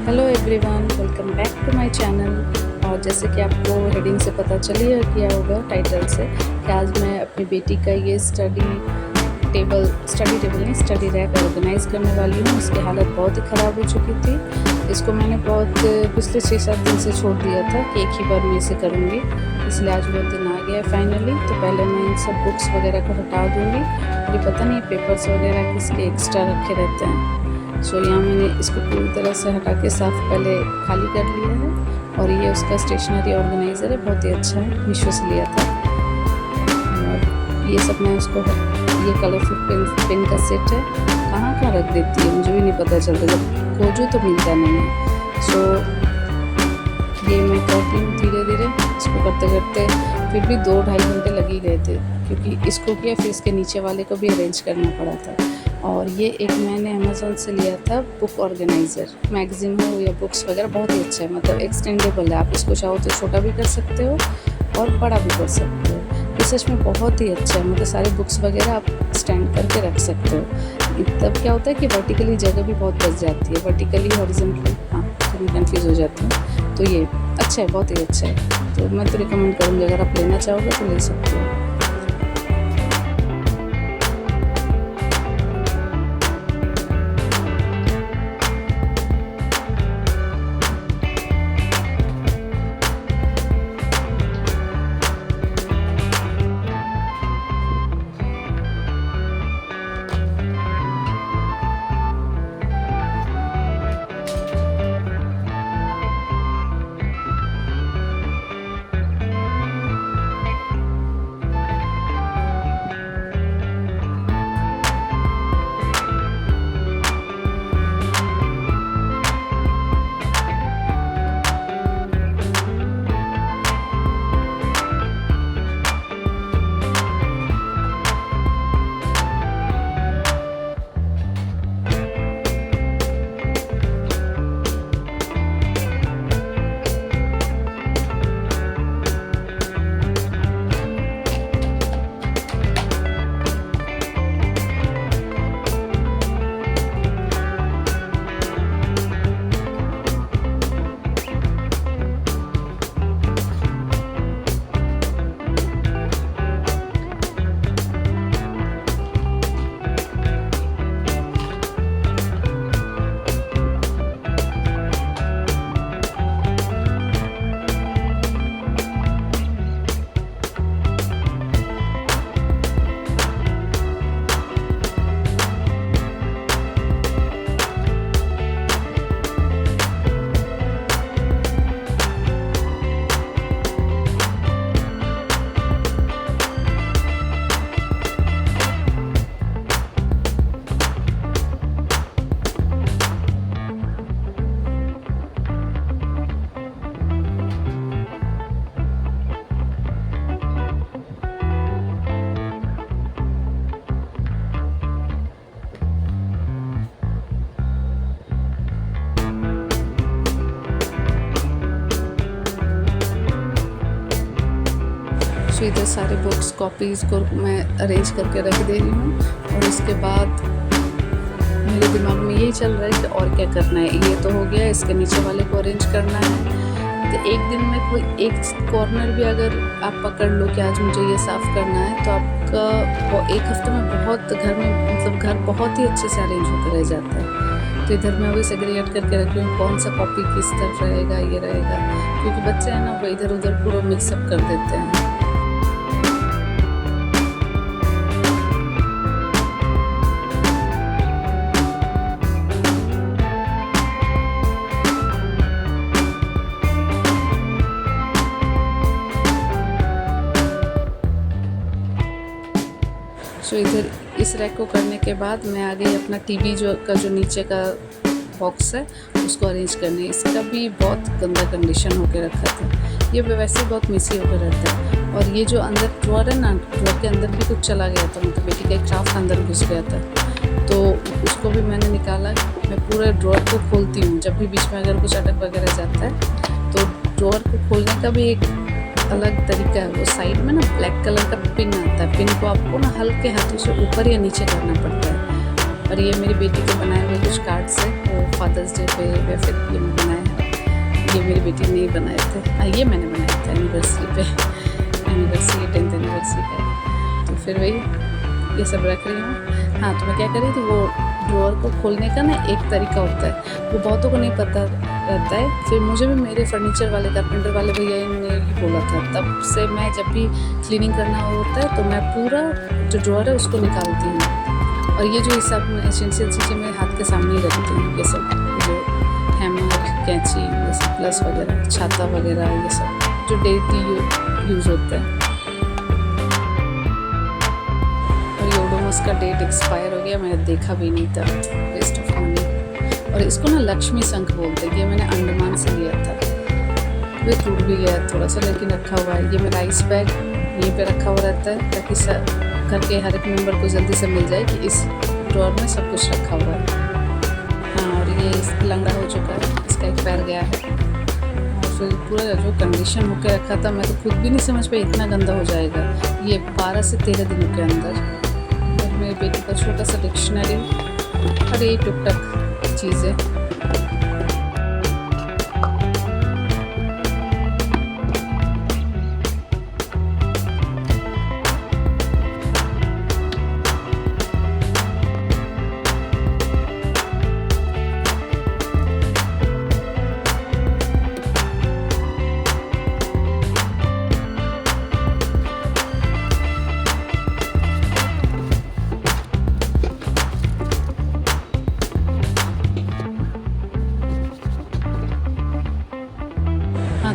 Hello everyone, welcome back to my channel. और जैसे कि आपको हेडिंग से पता चली है किया होगा टाइटल से कि आज मैं अपनी बेटी का ये स्टडी टेबल नहीं स्टडी रैक ऑर्गेनाइज़ करने वाली हूँ। इसकी हालत बहुत ही ख़राब हो चुकी थी। इसको मैंने पिछले 6-7 दिन से छोड़ दिया था कि एक ही बार में इसे करूँगी, इसलिए आज वो दिन आ गया फाइनली। तो पहले मैं इन सब बुक्स वगैरह को हटा दूँगी। मुझे पता नहीं पेपर्स वगैरह किसके एक्स्ट्रा रखे रहते हैं। यहाँ मैंने इसको पूरी तरह से हटा के साफ पहले खाली कर लिया है। और ये उसका स्टेशनरी ऑर्गेनाइज़र है, बहुत ही अच्छा है, मीशो से लिया था। और ये सब मैं उसको ये कलरफुल पेन का सेट है, कहाँ रख देती है मुझे भी नहीं पता चलता, जब खोजो तो मिलता नहीं है। ये मैं करती हूँ धीरे धीरे। इसको करते करते फिर भी 2-2.5 घंटे लग ही गए थे, क्योंकि इसको किया फिर इसके नीचे वाले को भी अरेंज करना पड़ा था। और ये एक मैंने अमेज़न से लिया था बुक ऑर्गेनाइज़र, मैगज़ीन हो या बुक्स वगैरह, बहुत ही अच्छा है। मतलब एक्सटेंडेबल है, आप इसको चाहो तो छोटा भी कर सकते हो और बड़ा भी कर सकते हो। ये सच में बहुत ही अच्छा है, मतलब सारे बुक्स वगैरह आप स्टैंड करके रख सकते हो। तब क्या होता है कि वर्टिकली जगह भी बहुत बच जाती है, वर्टिकली हॉरिजॉन्टली तो मैं कन्फ्यूज़ हो जाती हूँ। तो ये अच्छा है, बहुत ही अच्छा है। तो मैं तो रिकमेंड करूँगी, अगर आप लेना चाहोगे तो ले सकते हो। तो इधर सारे बुक्स कॉपीज़ को मैं अरेंज करके रख दे रही हूँ। और इसके बाद मेरे दिमाग में यही चल रहा है कि और क्या करना है। ये तो हो गया, इसके नीचे वाले को अरेंज करना है। तो एक दिन में कोई एक कॉर्नर भी अगर आप पकड़ लो कि आज मुझे ये साफ़ करना है, तो आपका एक हफ्ते में बहुत घर में मतलब घर बहुत ही अच्छे से अरेंज होकर रह जाता है। तो इधर मैं वही सेग्रीगेट करके रख रही हूँ, कौन सा कॉपी किस तरफ रहेगा, ये रहेगा, क्योंकि बच्चे हैं ना, वो इधर उधर पूरा मिक्सअप कर देते हैं। इधर इस रैक को करने के बाद मैं आ गई अपना टीवी जो नीचे का बॉक्स है उसको अरेंज करने। इसका भी बहुत गंदा कंडीशन होकर रखा था, ये वैसे बहुत मिसी होकर रहता है। और ये जो अंदर ड्रॉअर है ना, ड्रॉअर के अंदर भी कुछ चला गया था, मतलब बेटी का एक क्राफ्ट अंदर घुस गया था, तो उसको भी मैंने निकाला। मैं पूरे ड्रॉअर को खोलती हूँ जब भी बीच में अगर कुछ अटक वगैरह जाता है। तो ड्रॉअर को खोलने का भी एक अलग तरीका है। वो साइड में ना ब्लैक कलर का पिन आता है, पिन को आपको ना हल्के हाथों से ऊपर या नीचे करना पड़ता है। और ये मेरी बेटी के बनाए हुए कुछ कार्ड्स है, वो फादर्स डे पे या फिर ये मैं बनाए हैं। ये मेरी बेटी ने बनाए थे, हाँ ये मैंने बनाए थे एनिवर्सरी पे, एनिवर्सरी 10th एनिवर्सरी पे। तो फिर वही ये सब रख रही हूँ। हाँ तो मैं क्या कर रही थी, वो ड्रॉअर को खोलने का ना एक तरीका होता है, वो बहुतों को नहीं पता रहता है। फिर मुझे भी मेरे फर्नीचर वाले कारपेंटर वाले भैया ने ही बोला था, तब से मैं जब भी क्लीनिंग करना होता है तो मैं पूरा जो ड्रॉअर है उसको निकालती हूँ। और ये जो सब एसेंशियल चीज़ें मेरे हाथ के सामने ही रखती हूँ, ये सब जो हैमर, कैंची, ये सब प्लस वगैरह, छाता वगैरह, ये सब जो डेली यूज़ होता है। उसका डेट एक्सपायर हो गया, मैंने देखा भी नहीं था, वेस्ट ऑफ मनी। और इसको ना लक्ष्मी शंख बोलते हैं, ये मैंने अंडमान से लिया था, वे टूट भी गया थोड़ा सा लेकिन रखा हुआ है। ये मेरा आइस बैग यहीं पे रखा हुआ रहता है ताकि घर के हर एक मेंबर को जल्दी से मिल जाए कि इस ड्रॉअर में सब कुछ रखा हुआ है। हाँ और ये लंगड़ा हो चुका है, इसका एक पैर गया है। और फिर पूरा जो कंडीशन होकर रखा था, मैं तो खुद भी नहीं समझ पाई इतना गंदा हो जाएगा। ये 12 से 13 दिनों के अंदर। मेरी बेटी का छोटा सा डिक्शनरी और ये टुक टक चीज़ें।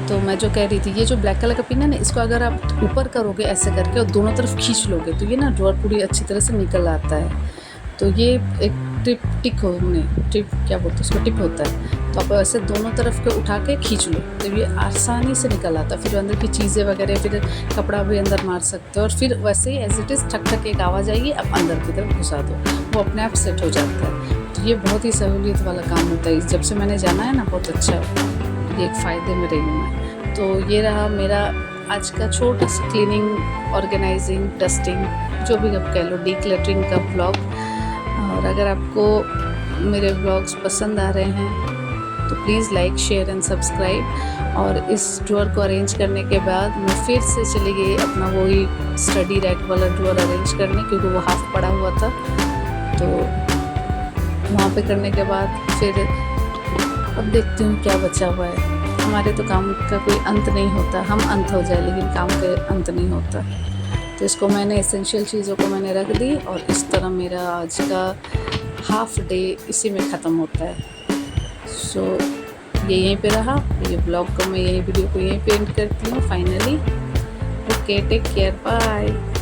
तो मैं जो कह रही थी, ये जो ब्लैक कलर का पिन है ना, इसको अगर आप ऊपर करोगे ऐसे करके और दोनों तरफ खींच लोगे तो ये ना ड्रॉअर पूरी अच्छी तरह से निकल आता है। तो ये एक टिप क्या बोलते हैं उसको, टिप होता है। तो आप ऐसे दोनों तरफ के उठा के खींच लो तो ये आसानी से निकल आता है। फिर अंदर की चीज़ें वगैरह, फिर कपड़ा भी अंदर मार सकते हो और फिर वैसे ही एज इट इज़ ठक ठक एक आवाज़ आएगी, अब अंदर की तरफ घुसा दो, वो अपने आप सेट हो जाता है। तो ये बहुत ही सहूलियत वाला काम होता है। जब से मैंने जाना है ना, बहुत अच्छा ये एक फ़ायदे में रही हूँ मैं। तो ये रहा मेरा आज का छोटा सा क्लीनिंग, ऑर्गेनाइजिंग, डस्टिंग, जो भी आप कह लो, डीक्लटरिंग का व्लॉग। और अगर आपको मेरे व्लॉग्स पसंद आ रहे हैं तो please like, share and subscribe. और इस ड्रॉअर को अरेंज करने के बाद मैं फिर से चली गई अपना वही स्टडी रैक वाला ड्रॉअर अरेंज करने, क्योंकि वो हाफ पड़ा हुआ था। तो वहाँ पे करने के बाद फिर अब देखती हूँ क्या बचा हुआ है। हमारे तो काम का कोई अंत नहीं होता, हम अंत हो जाए लेकिन काम का अंत नहीं होता। तो इसको मैंने एसेंशियल चीज़ों को मैंने रख दी और इस तरह मेरा आज का हाफ डे इसी में ख़त्म होता है। सो ये यहीं पे रहा, ये ब्लॉग को मैं वीडियो को यहीं पे एंड करती हूँ finally. Okay, take care, bye.